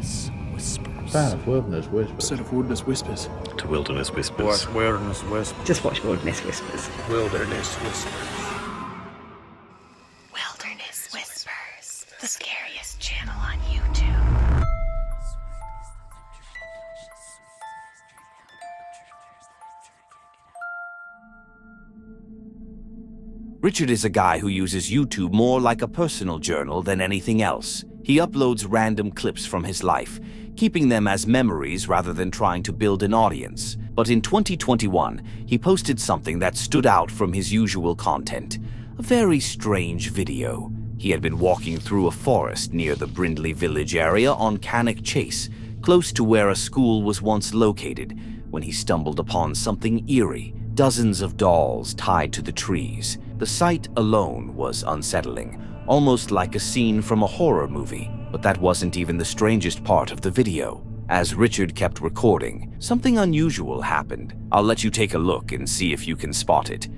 Wilderness Whispers. Fan of Wilderness Whispers. Instead of Wilderness Whispers. To Wilderness Whispers. Watch Wilderness Whispers. Just watch Wilderness Whispers. Wilderness Whispers. Wilderness Whispers, the scariest channel on YouTube. Richard is a guy who uses YouTube more like a personal journal than anything else. He uploads random clips from his life, keeping them as memories rather than trying to build an audience. But in 2021, he posted something that stood out from his usual content. A very strange video. He had been walking through a forest near the Brindley Village area on Cannock Chase, close to where a school was once located, when he stumbled upon something eerie. Dozens of dolls tied to the trees. The sight alone was unsettling, almost like a scene from a horror movie. But that wasn't even the strangest part of the video. As Richard kept recording, something unusual happened. I'll let you take a look and see if you can spot it.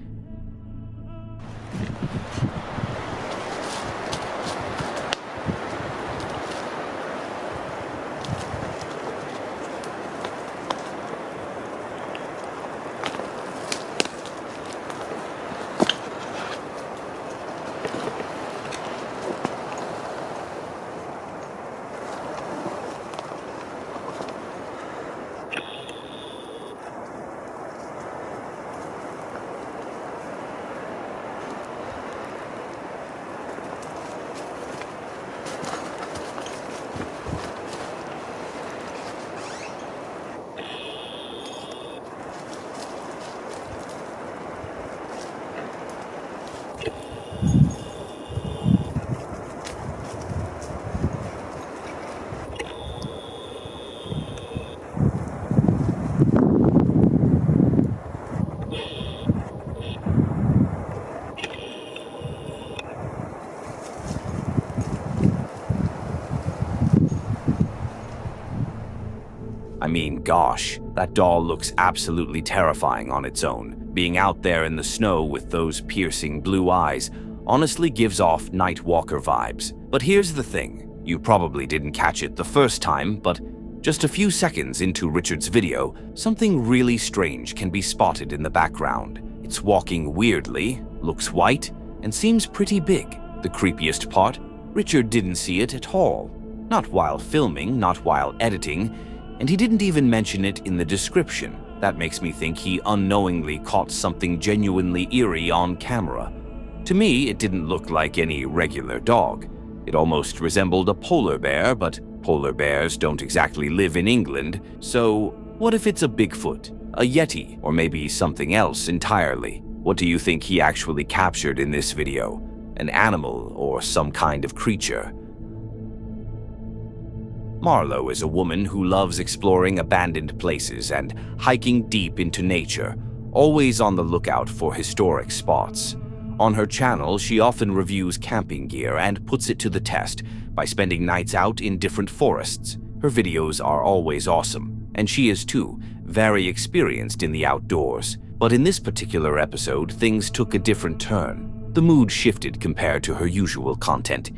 I mean, gosh, that doll looks absolutely terrifying on its own. Being out there in the snow with those piercing blue eyes honestly gives off Nightwalker vibes. But here's the thing. You probably didn't catch it the first time, but just a few seconds into Richard's video, something really strange can be spotted in the background. It's walking weirdly, looks white, and seems pretty big. The creepiest part, Richard didn't see it at all. Not while filming, not while editing, and he didn't even mention it in the description. That makes me think he unknowingly caught something genuinely eerie on camera. To me, it didn't look like any regular dog. It almost resembled a polar bear, but polar bears don't exactly live in England, so what if it's a Bigfoot, a yeti, or maybe something else entirely? What do you think he actually captured in this video? An animal or some kind of creature? Marlo is a woman who loves exploring abandoned places and hiking deep into nature, always on the lookout for historic spots. On her channel, she often reviews camping gear and puts it to the test by spending nights out in different forests. Her videos are always awesome, and she is too, very experienced in the outdoors. But in this particular episode, things took a different turn. The mood shifted compared to her usual content.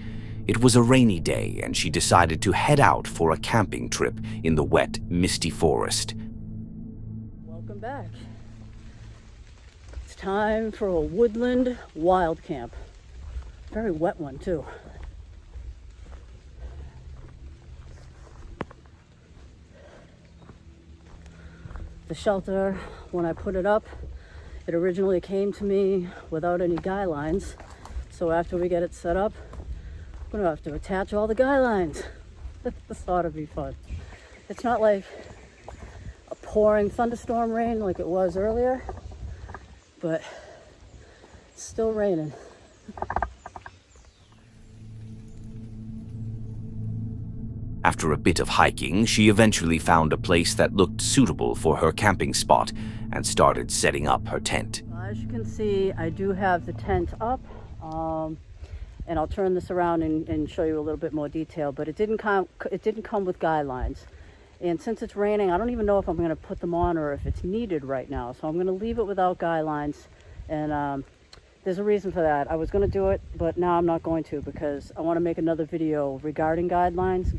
It was a rainy day, and she decided to head out for a camping trip in the wet, misty forest. Welcome back. It's time for a woodland wild camp. Very wet one, too. The shelter, when I put it up, it originally came to me without any guy lines. So after we get it set up, I'm gonna have to attach all the guy lines. This ought to be fun. It's not like a pouring thunderstorm rain like it was earlier, but it's still raining. After a bit of hiking, she eventually found a place that looked suitable for her camping spot and started setting up her tent. As you can see, I do have the tent up. And I'll turn this around and show you a little bit more detail, but it didn't come with guy lines. And since it's raining, I don't even know if I'm going to put them on or if it's needed right now. So I'm going to leave it without guy lines. And there's a reason for that. I was going to do it, but now I'm not going to because I want to make another video regarding guy lines.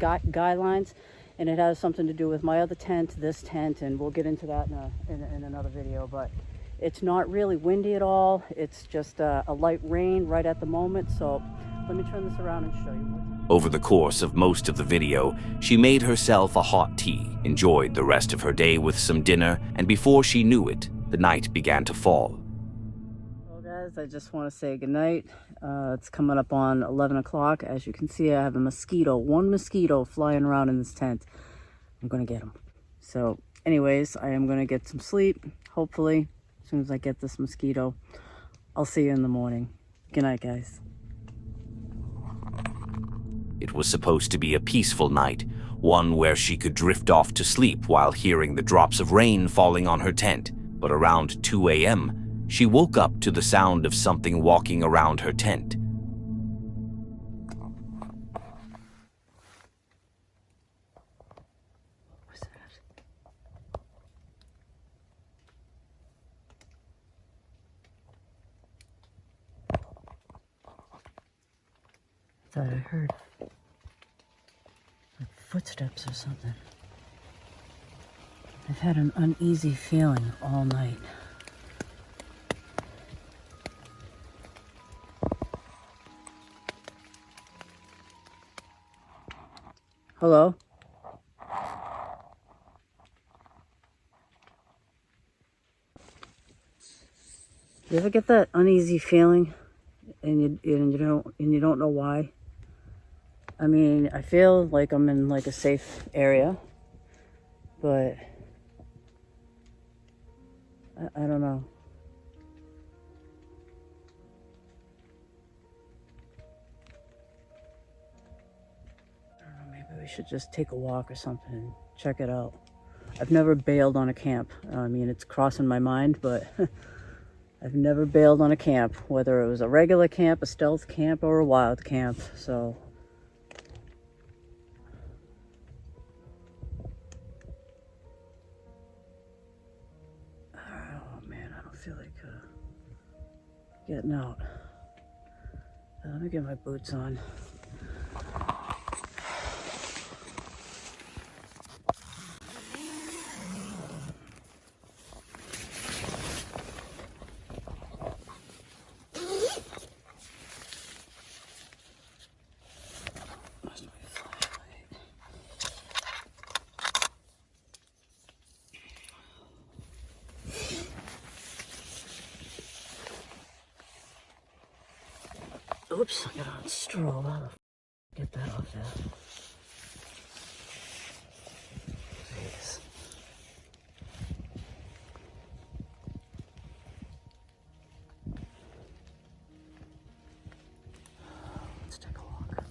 and it has something to do with my other tent, this tent, and we'll get into that in another video. But it's not really windy at all. It's just a light rain right at the moment. So let me turn this around and show you. Over the course of most of the video, she made herself a hot tea, enjoyed the rest of her day with some dinner, and before she knew it, the night began to fall. Well guys, I just want to say goodnight. It's coming up on 11 o'clock. As you can see, I have a mosquito, one mosquito flying around in this tent. I'm going to get him. So anyways, I am going to get some sleep, hopefully, as soon as I get this mosquito. I'll see you in the morning. Good night, guys. It was supposed to be a peaceful night, one where she could drift off to sleep while hearing the drops of rain falling on her tent. But around 2 a.m., she woke up to the sound of something walking around her tent. What's that? I thought I heard like footsteps or something. I've had an uneasy feeling all night. Hello? You ever get that uneasy feeling and you don't know why? I mean, I feel like I'm in like a safe area, but I don't know. I don't know, maybe we should just take a walk or something and check it out. I've never bailed on a camp. I mean, it's crossing my mind, but I've never bailed on a camp, whether it was a regular camp, a stealth camp, or a wild camp, so. Oh man, I don't feel like getting out. Let me get my boots on. Oops, I got on straw. How the f get that off there? Jeez. Let's take a walk.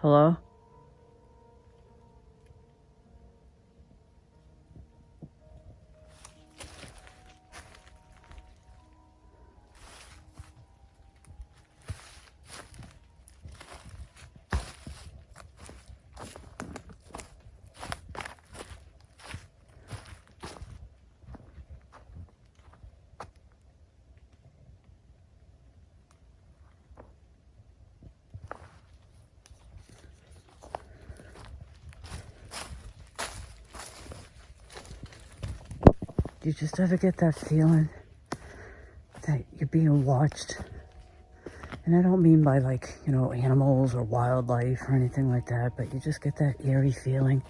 Hello? Do you just ever get that feeling that you're being watched? And I don't mean by like, you know, animals or wildlife or anything like that, but you just get that eerie feeling.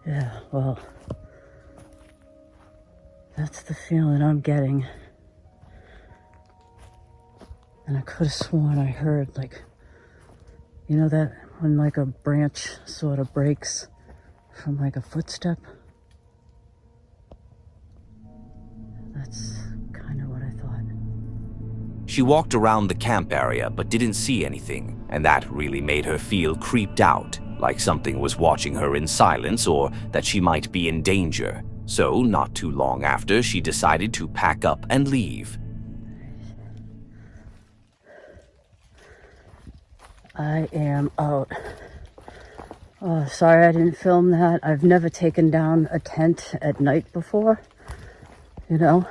Yeah, well, that's the feeling I'm getting. And I could have sworn I heard, like, you know that when like a branch sort of breaks from like a footstep? That's kind of what I thought. She walked around the camp area but didn't see anything, and that really made her feel creeped out, like something was watching her in silence or that she might be in danger. So, not too long after, she decided to pack up and leave. I am out. Oh, sorry I didn't film that. I've never taken down a tent at night before. You know,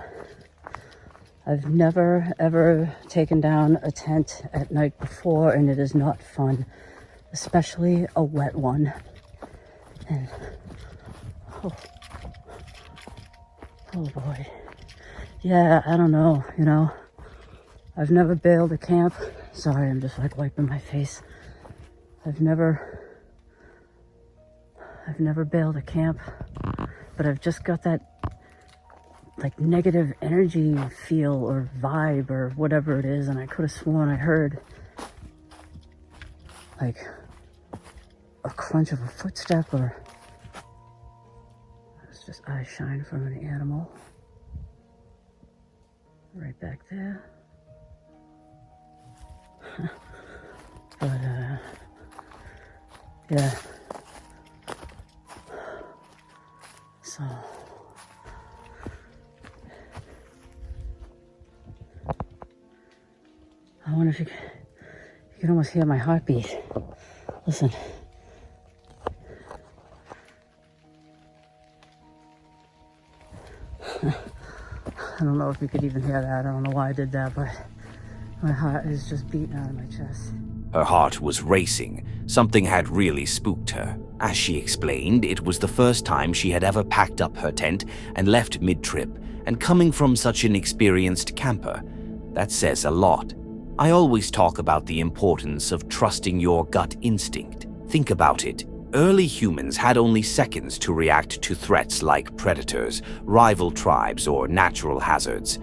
I've never ever taken down a tent at night before, and it is not fun, especially a wet one. And oh boy. Yeah, I don't know, you know. I've never bailed a camp. Sorry, I'm just like wiping my face. I've never bailed a camp, but I've just got that like negative energy feel or vibe or whatever it is, and I could have sworn I heard like a crunch of a footstep, or it's just eye shine from an animal right back there. But yeah, so I wonder if you can almost hear my heartbeat. Listen. I don't know if you could even hear that. I don't know why I did that, but my heart is just beating out of my chest. Her heart was racing. Something had really spooked her. As she explained, it was the first time she had ever packed up her tent and left mid-trip, and coming from such an experienced camper, that says a lot. I always talk about the importance of trusting your gut instinct. Think about it. Early humans had only seconds to react to threats like predators, rival tribes, or natural hazards.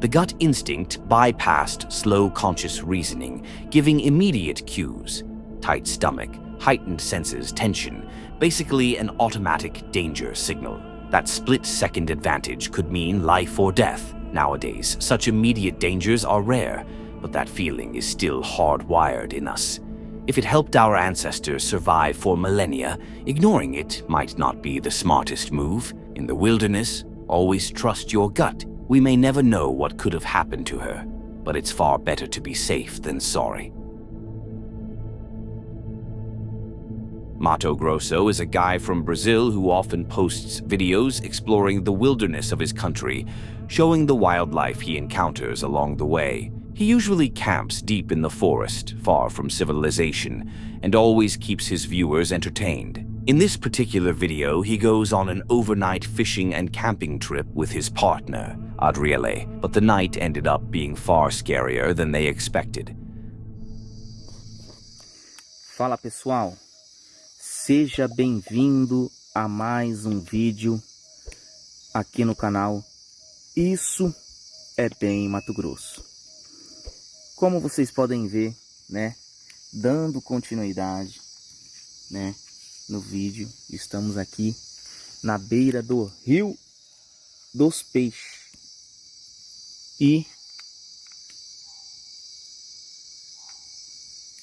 The gut instinct bypassed slow conscious reasoning, giving immediate cues. Tight stomach, heightened senses, tension, basically an automatic danger signal. That split-second advantage could mean life or death. Nowadays, such immediate dangers are rare, but that feeling is still hardwired in us. If it helped our ancestors survive for millennia, ignoring it might not be the smartest move. In the wilderness, always trust your gut. We may never know what could have happened to her, but it's far better to be safe than sorry. Mato Grosso is a guy from Brazil who often posts videos exploring the wilderness of his country, showing the wildlife he encounters along the way. He usually camps deep in the forest, far from civilization, and always keeps his viewers entertained. In this particular video, he goes on an overnight fishing and camping trip with his partner, Adriele, but the night ended up being far scarier than they expected. Fala pessoal, seja bem-vindo a mais vídeo aqui no canal Isso é Bem Mato Grosso. Como vocês podem ver, né, dando continuidade, né, no vídeo, estamos aqui na beira do Rio dos Peixes e,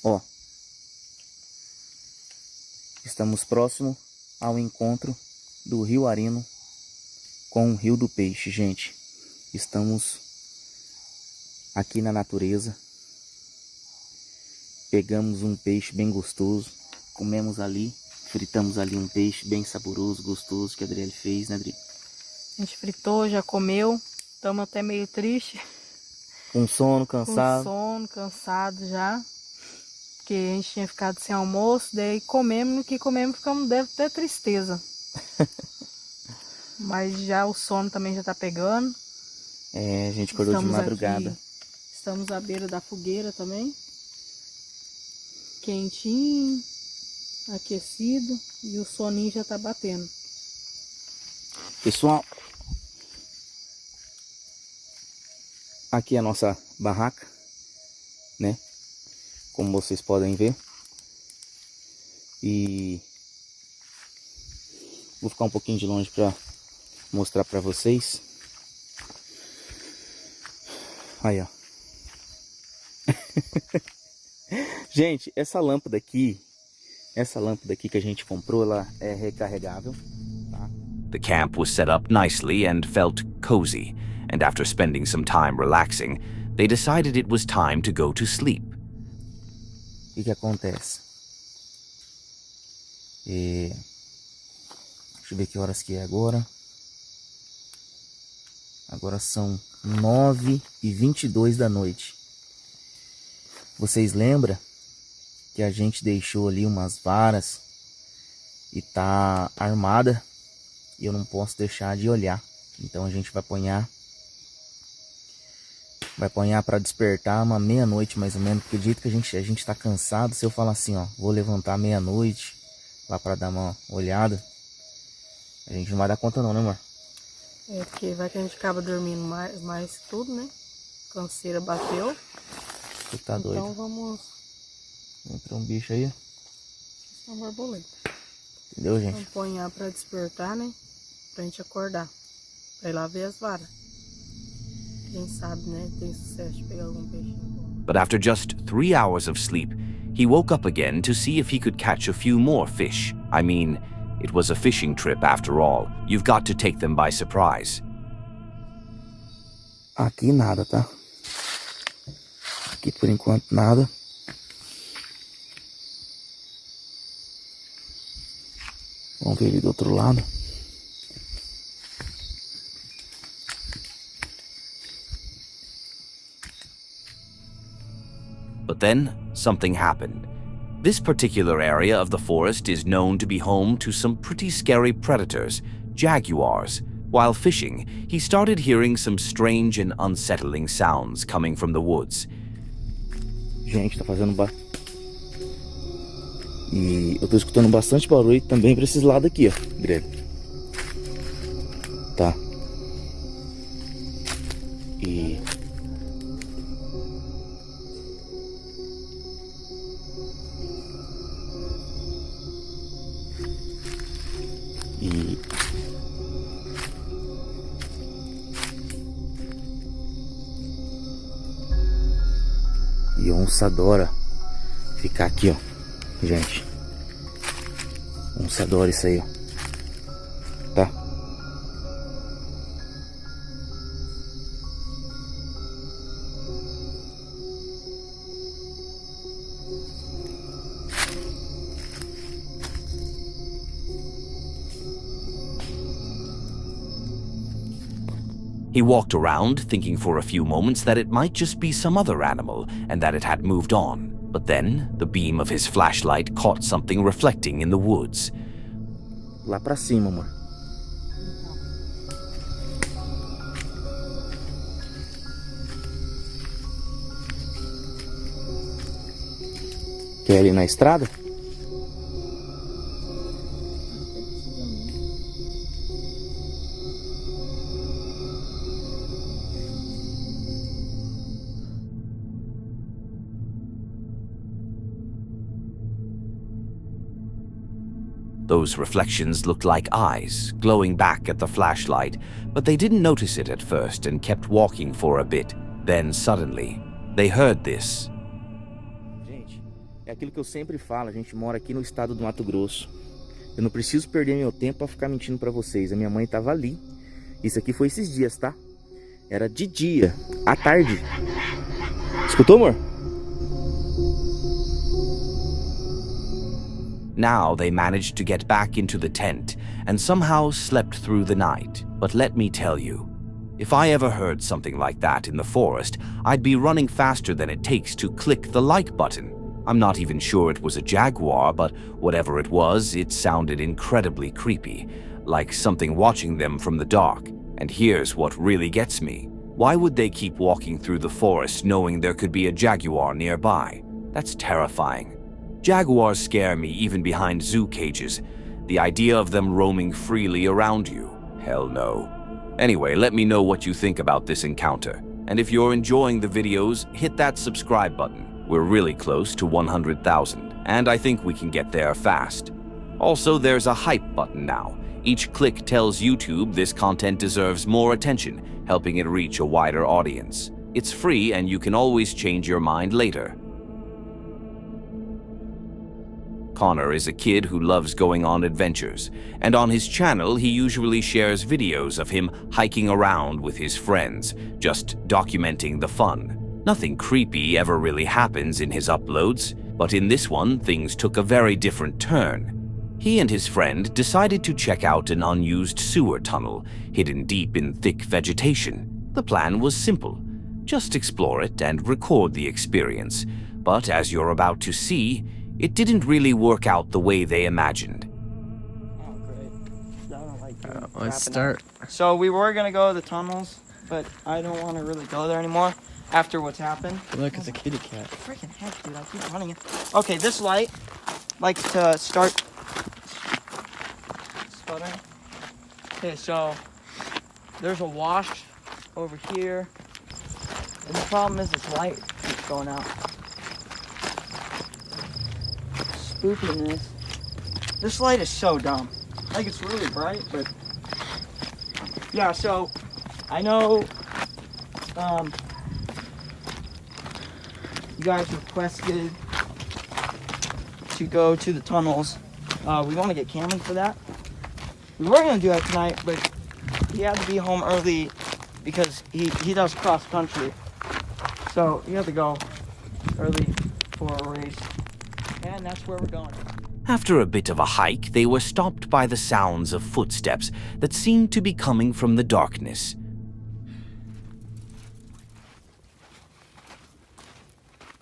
ó, estamos próximo ao encontro do Rio Arino com o Rio do Peixe, gente. Estamos aqui na natureza. Pegamos um peixe bem gostoso, comemos ali, fritamos ali um peixe bem saboroso, gostoso, que a Adriele fez, né, Adri? A gente fritou, já comeu, estamos até meio triste. Com sono, cansado. Com sono, cansado já, porque a gente tinha ficado sem almoço, daí comemos, no que comemos ficamos deve ter tristeza. Mas já o sono também já tá pegando. É, a gente acordou de madrugada. Estamos à beira da fogueira também. Quentinho, aquecido, e o soninho já tá batendo. Pessoal, aqui é a nossa barraca, né? Como vocês podem ver. E vou ficar um pouquinho de longe para mostrar para vocês. Aí, ó. Gente, essa lâmpada aqui que a gente comprou, ela é recarregável, tá? The camp was set up nicely and felt cozy, and after spending some time relaxing, they decided it was time to go to sleep. que acontece? Deixa eu ver que horas que é agora. Agora são 9h22 da noite. Vocês lembram que a gente deixou ali umas varas e tá armada e eu não posso deixar de olhar. Então a gente vai apanhar para despertar uma meia-noite mais ou menos, porque do jeito que a gente tá cansado, se eu falar assim, ó, vou levantar meia-noite lá para dar uma olhada, a gente não vai dar conta não, né, amor? É, porque vai que a gente acaba dormindo mais que tudo, né? Canseira bateu. Você tá doido? Então vamos... Entrou um bicho aí. Isso é uma borboleta. Entendeu, gente? Vamos apanhar pra despertar, né? Pra gente acordar. Pra ir lá ver as varas. Quem sabe, né? Tem sucesso de pegar algum peixinho. But after just 3 hours of sleep, he woke up again to see if he could catch a few more fish. I mean, it was a fishing trip after all. You've got to take them by surprise. Aqui nada, tá? Aqui por enquanto nada. Vamos ver ali do outro lado. But then, something happened. This particular area of the forest is known to be home to some pretty scary predators, jaguars. While fishing, he started hearing some strange and unsettling sounds coming from the woods. Gente, tá fazendo E eu tô escutando bastante barulho também pra esses lados aqui, ó, Greg. Tá. E... E onça adora ficar aqui, ó, gente. Onça adora isso aí, ó. Tá? He walked around, thinking for a few moments that it might just be some other animal and that it had moved on. But then, the beam of his flashlight caught something reflecting in the woods. Lá pra cima, amor. Quer ir ali na estrada? Those reflections looked like eyes, glowing back at the flashlight, but they didn't notice it at first and kept walking for a bit. Then suddenly, they heard this. Gente, é aquilo que eu sempre falo, a gente mora aqui no estado do Mato Grosso. Eu não preciso perder meu tempo pra ficar mentindo pra vocês. A minha mãe tava ali. Isso aqui foi esses dias, tá? Era de dia, à tarde. Escutou, amor? Now they managed to get back into the tent and somehow slept through the night. But let me tell you, if I ever heard something like that in the forest, I'd be running faster than it takes to click the like button. I'm not even sure it was a jaguar, but whatever it was, it sounded incredibly creepy, like something watching them from the dark. And here's what really gets me. Why would they keep walking through the forest knowing there could be a jaguar nearby? That's terrifying. Jaguars scare me even behind zoo cages. The idea of them roaming freely around you, hell no. Anyway, let me know what you think about this encounter. And if you're enjoying the videos, hit that subscribe button. We're really close to 100,000, and I think we can get there fast. Also, there's a hype button now. Each click tells YouTube this content deserves more attention, helping it reach a wider audience. It's free and you can always change your mind later. Connor is a kid who loves going on adventures, and on his channel he usually shares videos of him hiking around with his friends, just documenting the fun. Nothing creepy ever really happens in his uploads. But in this one, things took a very different turn. He and his friend decided to check out an unused sewer tunnel hidden deep in thick vegetation. The plan was simple. Just explore it and record the experience. But as you're about to see, it didn't really work out the way they imagined. Oh, great. I don't like doing Let's crapping start. out. So we were going to go to the tunnels, but I don't want to really go there anymore after what's happened. Look, it's a kitty cat. Freaking heck, dude. I keep running it. Okay, this light likes to start sputtering. Okay, so there's a wash over here. And the problem is this light keeps going out. Spookiness. This light is so dumb. Like, it's really bright, but yeah, so I know you guys requested to go to the tunnels. We want to get Cameron for that. We were going to do that tonight, but he had to be home early because he does cross country. So he had to go early for a race. And that's where we're going. After a bit of a hike, they were stopped by the sounds of footsteps that seemed to be coming from the darkness.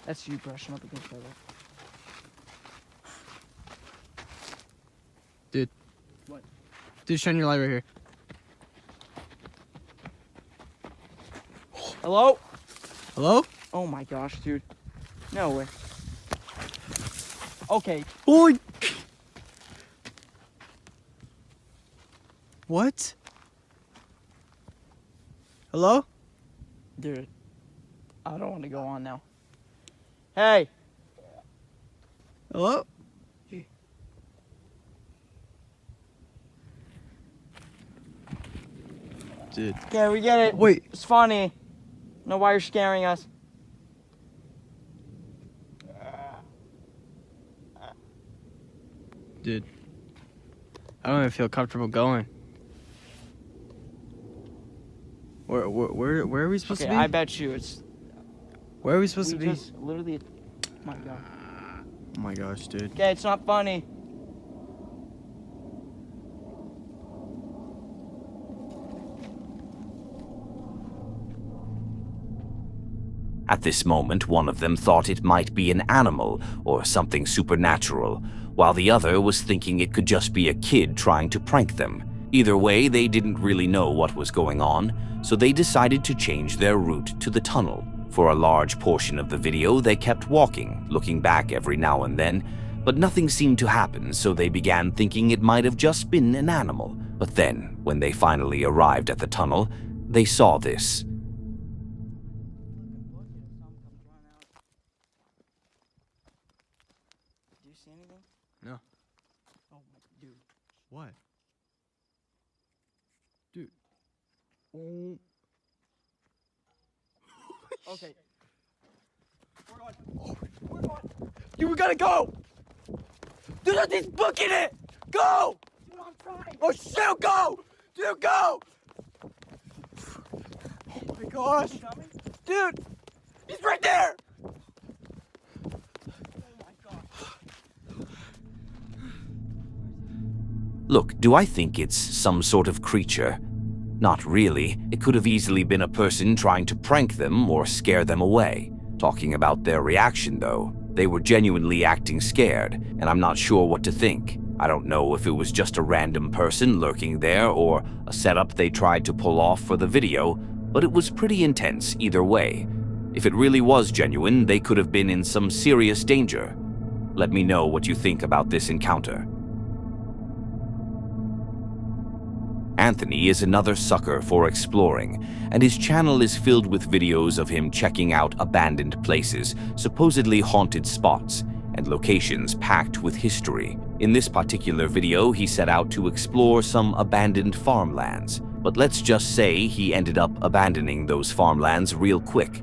That's you brushing up against my lip. Dude. What? Dude, shine your light right here. Hello? Hello? Oh my gosh, dude. No way. Okay. Oi! What? Hello? Dude. I don't want to go on now. Hey! Hello? Dude. Okay, we get it. Wait. It's funny. Know why you're scaring us. Dude. I don't even feel comfortable going. Where are we supposed Okay, to be? I bet you it's... Where are we supposed we to be? just literally... My God. Oh my gosh, dude. Okay, it's not funny. At this moment, one of them thought it might be an animal or something supernatural, while the other was thinking it could just be a kid trying to prank them. Either way, they didn't really know what was going on, so they decided to change their route to the tunnel. For a large portion of the video, they kept walking, looking back every now and then, but nothing seemed to happen, so they began thinking it might have just been an animal. But then, when they finally arrived at the tunnel, they saw this. Do you see anything? No. Oh, dude. What? Dude. Oh. Okay. We're going. Dude, we gotta go! Dude, he's booking it! Go! Dude, I'm trying. Oh, shit, go! Dude, go! Oh my gosh. Coming? Dude! He's right there! Oh my God. Look, do I think it's some sort of creature? Not really. It could have easily been a person trying to prank them or scare them away. Talking about their reaction, though, they were genuinely acting scared, and I'm not sure what to think. I don't know if it was just a random person lurking there or a setup they tried to pull off for the video, but it was pretty intense either way. If it really was genuine, they could have been in some serious danger. Let me know what you think about this encounter. Anthony is another sucker for exploring, and his channel is filled with videos of him checking out abandoned places, supposedly haunted spots, and locations packed with history. In this particular video, he set out to explore some abandoned farmlands, but let's just say he ended up abandoning those farmlands real quick.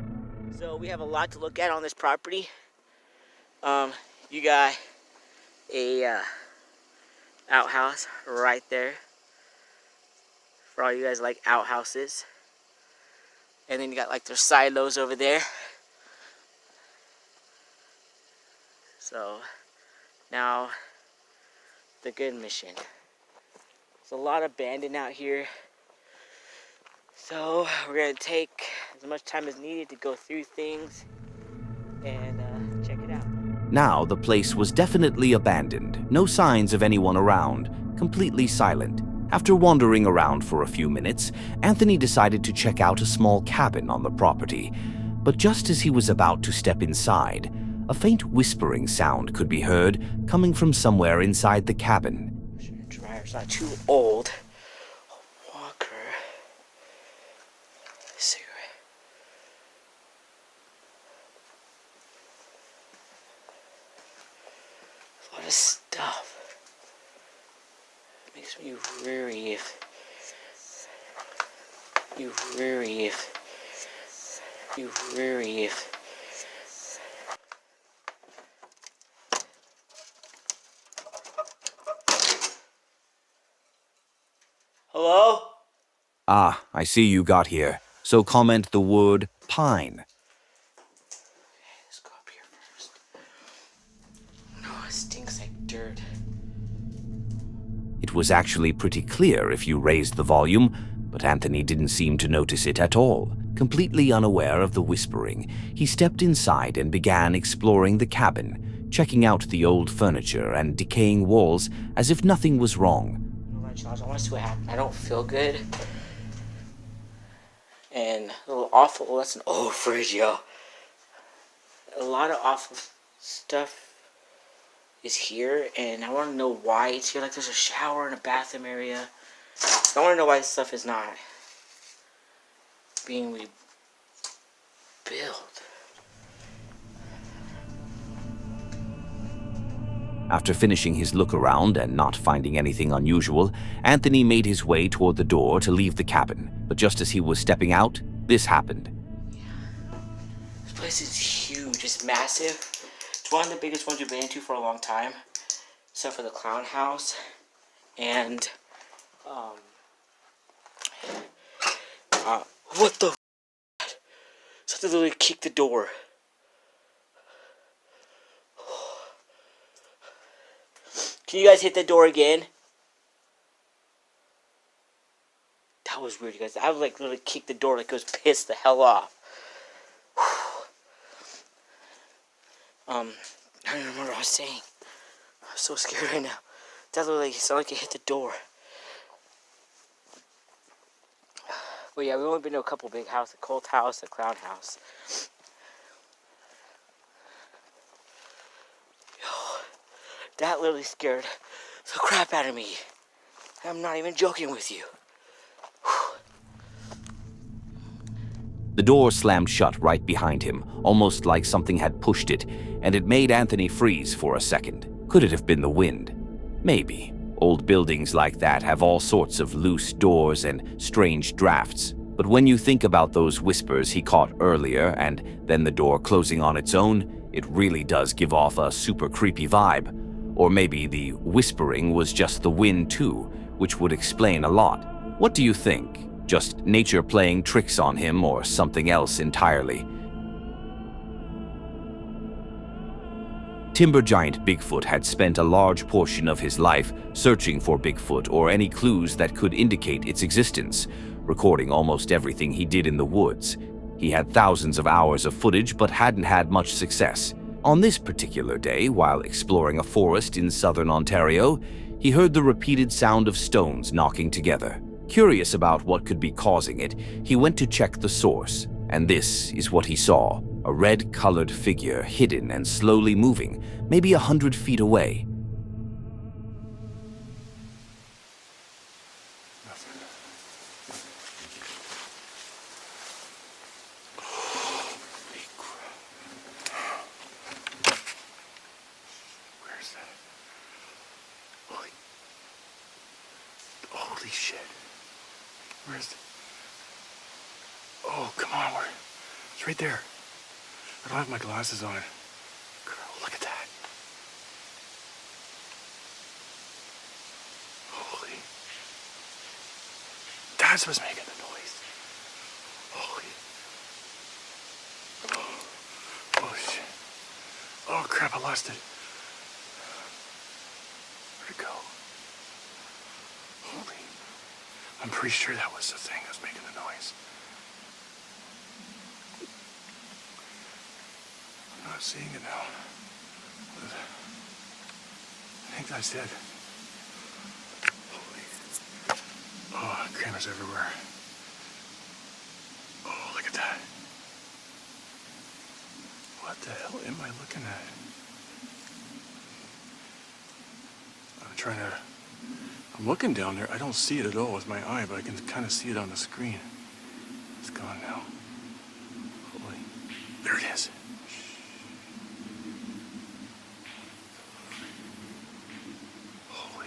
So we have a lot to look at on this property. You got a outhouse right there. For all you guys like outhouses. And then you got like their silos over there. So now the good mission. There's a lot abandoned out here. So we're gonna take as much time as needed to go through things and check it out. Now the place was definitely abandoned, no signs of anyone around, completely silent. After wandering around for a few minutes, Anthony decided to check out a small cabin on the property. But just as he was about to step inside, a faint whispering sound could be heard coming from somewhere inside the cabin. Dryer's not too old. A walker. Cigarette. A lot of stuff. It makes me weary if Hello? Ah, I see you got here. So comment the word pine. Let's go up here first. No, it stinks like dirt. It was actually pretty clear if you raised the volume, but Anthony didn't seem to notice it at all. Completely unaware of the whispering, he stepped inside and began exploring the cabin, checking out the old furniture and decaying walls as if nothing was wrong. I want to see what happened. I don't feel good. And a little awful. That's an old fridge, yo. A lot of awful stuff is here, and I want to know why it's here. Like there's a shower and a bathroom area. I want to know why this stuff is not being rebuilt. After finishing his look around and not finding anything unusual, Anthony made his way toward the door to leave the cabin. But just as he was stepping out, this happened. Yeah. This place is huge. It's massive. It's one of the biggest ones we've been into for a long time. Except for the clown house. And, what the f***? Something literally kicked the door. Can you guys hit the door again? That was weird, you guys. I was like literally kicked the door like it was pissed the hell off. I don't even remember what I was saying. I'm so scared right now. That literally sounded like it hit the door. But yeah, we've only been to a couple big houses, a cult house, a clown house. That literally scared the crap out of me. I'm not even joking with you. The door slammed shut right behind him, almost like something had pushed it, and it made Anthony freeze for a second. Could it have been the wind? Maybe. Old buildings like that have all sorts of loose doors and strange drafts. But when you think about those whispers he caught earlier and then the door closing on its own, it really does give off a super creepy vibe. Or maybe the whispering was just the wind too, which would explain a lot. What do you think? Just nature playing tricks on him or something else entirely? Timber giant Bigfoot had spent a large portion of his life searching for Bigfoot or any clues that could indicate its existence, recording almost everything he did in the woods. He had thousands of hours of footage but hadn't had much success. On this particular day, while exploring a forest in southern Ontario, he heard the repeated sound of stones knocking together. Curious about what could be causing it, he went to check the source, and this is what he saw. A red-colored figure hidden and slowly moving, maybe 100 feet away. Holy shit. Where's the... Oh, come on, where... It's right there. I don't have my glasses on. Girl, look at that. Holy... That's what's making the noise. Holy... Oh shit. Oh crap, I lost it. I'm pretty sure that was the thing that was making the noise. I'm not seeing it now. I think that's it. Holy. Oh, cameras everywhere. Oh, look at that. What the hell am I looking at? I'm looking down there. I don't see it at all with my eye, but I can kind of see it on the screen. It's gone now. Holy. There it is. Holy.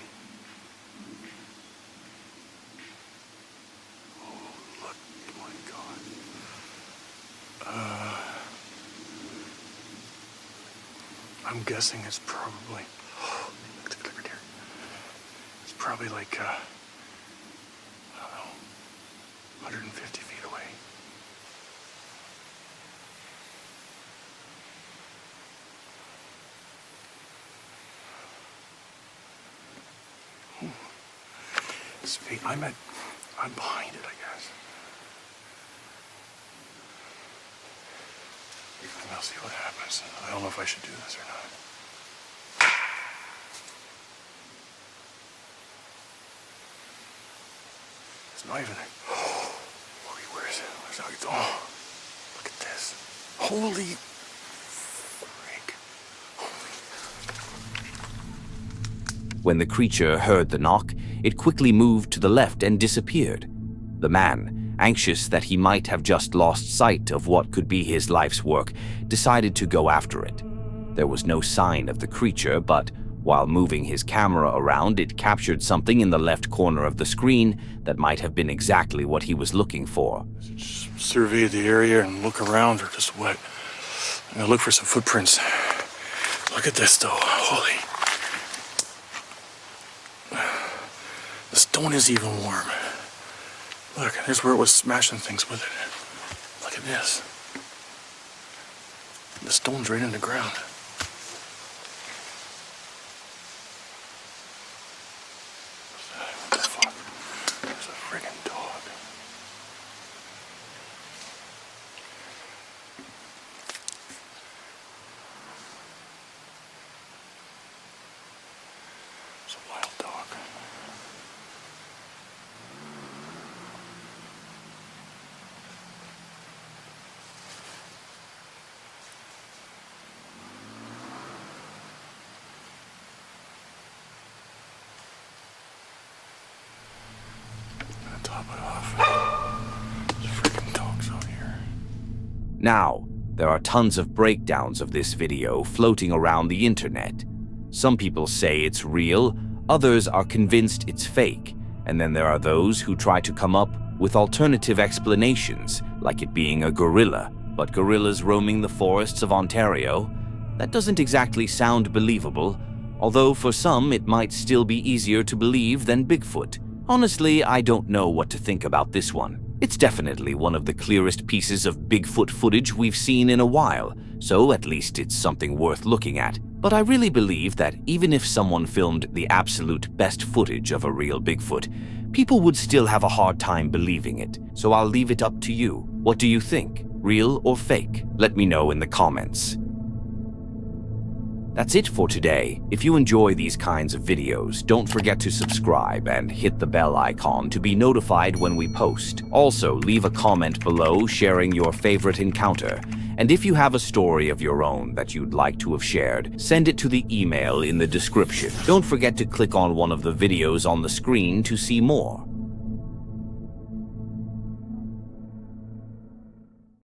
Oh, look. My God. I'm guessing it's probably... Probably like, I don't know, 150 feet away. I'm behind it, I guess. And I'll see what happens. I don't know if I should do this or not. Not even. Holy, where's it? Oh, look at this. Holy freak. When the creature heard the knock, it quickly moved to the left and disappeared. The man, anxious that he might have just lost sight of what could be his life's work, decided to go after it. There was no sign of the creature, but while moving his camera around, it captured something in the left corner of the screen that might have been exactly what he was looking for. Just survey the area and look around, or just what? I'm gonna look for some footprints. Look at this, though. Holy. The stone is even warm. Look, here's where it was smashing things with it. Look at this. The stone's right in the ground. Now, there are tons of breakdowns of this video floating around the internet. Some people say it's real, others are convinced it's fake, and then there are those who try to come up with alternative explanations, like it being a gorilla. But gorillas roaming the forests of Ontario? That doesn't exactly sound believable, although for some it might still be easier to believe than Bigfoot. Honestly, I don't know what to think about this one. It's definitely one of the clearest pieces of Bigfoot footage we've seen in a while, so at least it's something worth looking at. But I really believe that even if someone filmed the absolute best footage of a real Bigfoot, people would still have a hard time believing it. So I'll leave it up to you. What do you think? Real or fake? Let me know in the comments. That's it for today. If you enjoy these kinds of videos, don't forget to subscribe and hit the bell icon to be notified when we post. Also, leave a comment below sharing your favorite encounter. And if you have a story of your own that you'd like to have shared, send it to the email in the description. Don't forget to click on one of the videos on the screen to see more.